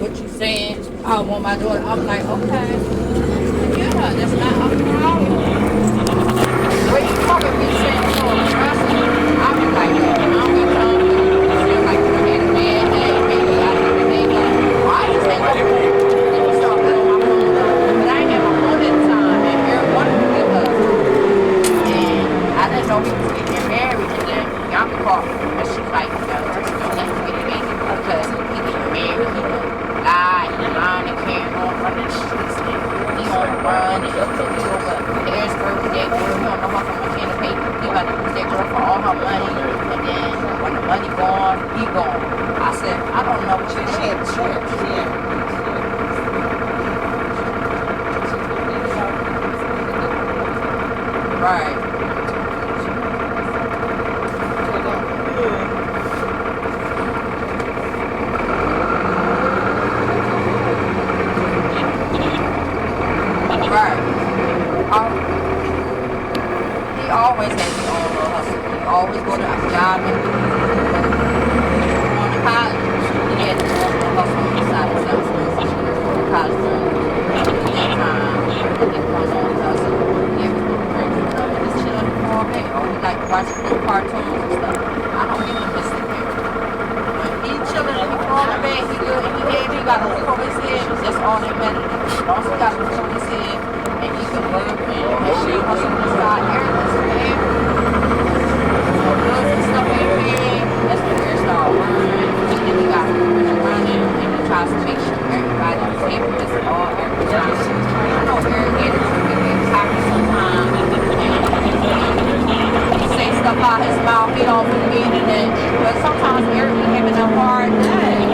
what you saying? I want my daughter. I'm like, okay, yeah, that's not a problem. Where you talking me saying so aggressive? I be like, yo, I don't got time for you to feel like you had a bad day, maybe I had a day going. Or I just hang up the phone. Then you start blowing my phone up. But I ain't had my phone at the time, and Eric wanted to give her. And I didn't know he was getting married. And then Bianca called me, and she's like, don't let him get married because he getting married. He gonna lie and lying and carrying on running the streets. And he on the run and he'll put me over Harrisburg with that girl. He don't know how much he pay. He about to use that girl for all her money. And then when the money gone, he gone. I said, I don't know what you're saying. Right. Right. He always had his own little hustle. He always go to a job and on the college. He had his own little hustle on the side of himself. So the college that time. And then comes on his hustle. He ever go to break with him and just chill in the car back. Or we like to watch little cartoons and stuff. I don't give him this thing. When he chilling in the car back, he good in the head, he got a look over his head. That's all that matters. As long as he got a look over his head. And he can work and that shit hustle on the side, everything's paid. So bills and stuff ain't paid. That's when Eric start running. And then he got running and he tries to make sure everybody's happy. That's all Eric tries to do. I know Eric get it to get happy sometimes. And he say stuff out his mouth, he don't mean it. But sometimes Eric be having a hard day.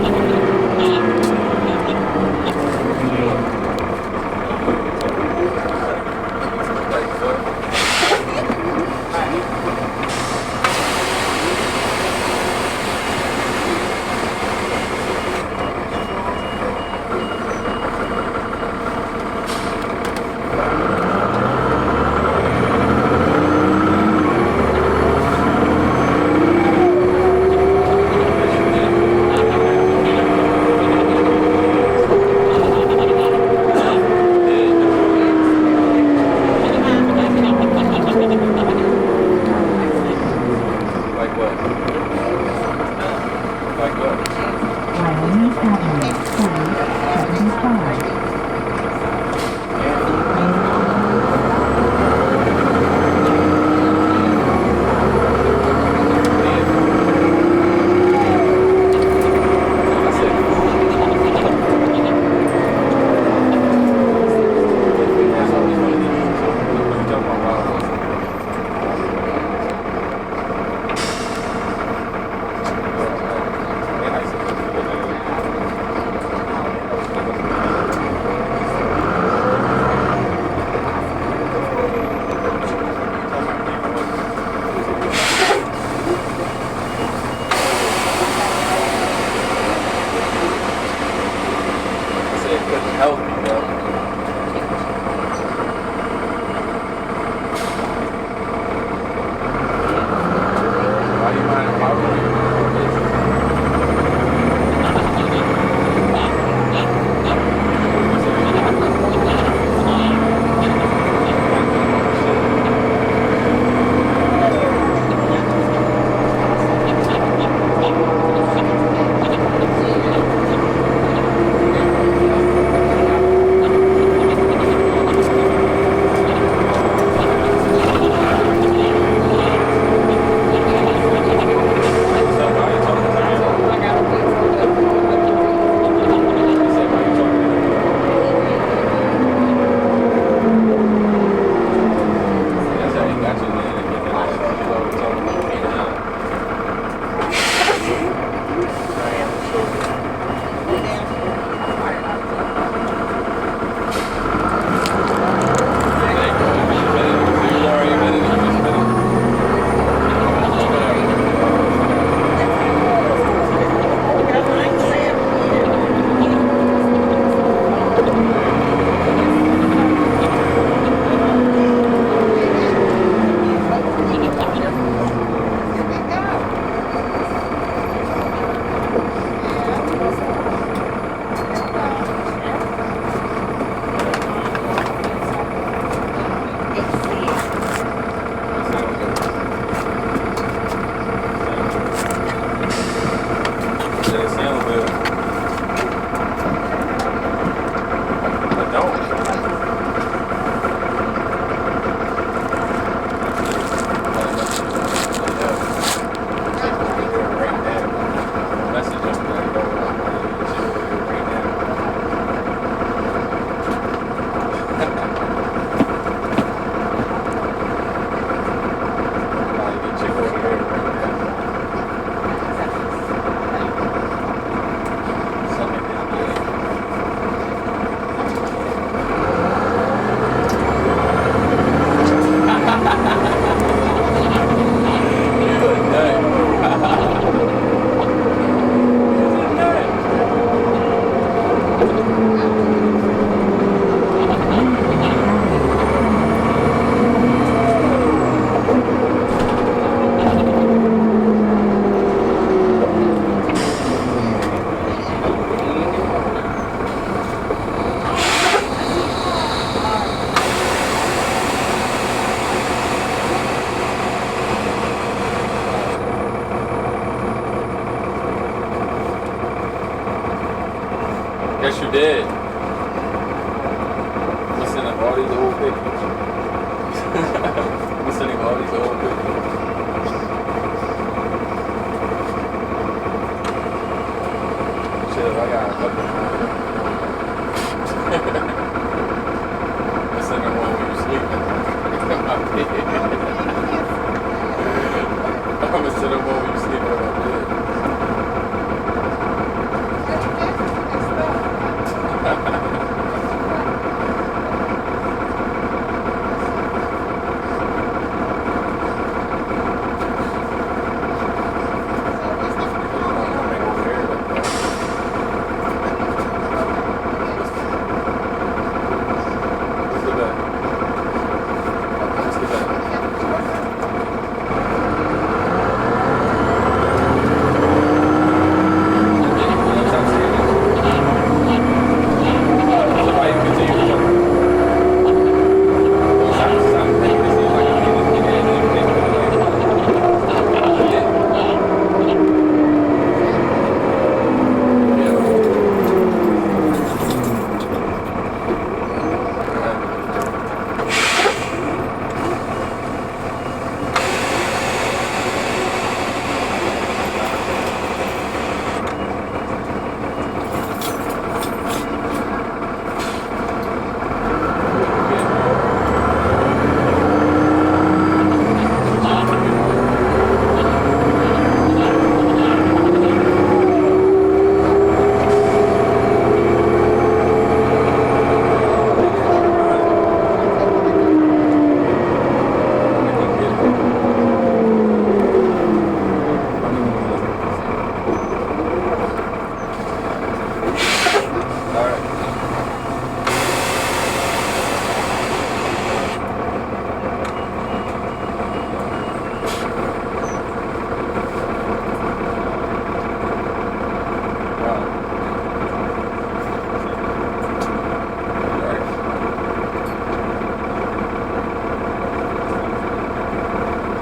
Yes, you did. I'm sending all these old pictures. I'm sending all these old pictures. Shit, I got a couple. I'm sending one when you're sleeping. I'm gonna send them one when you're sleeping in my bed.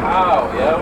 How, yo?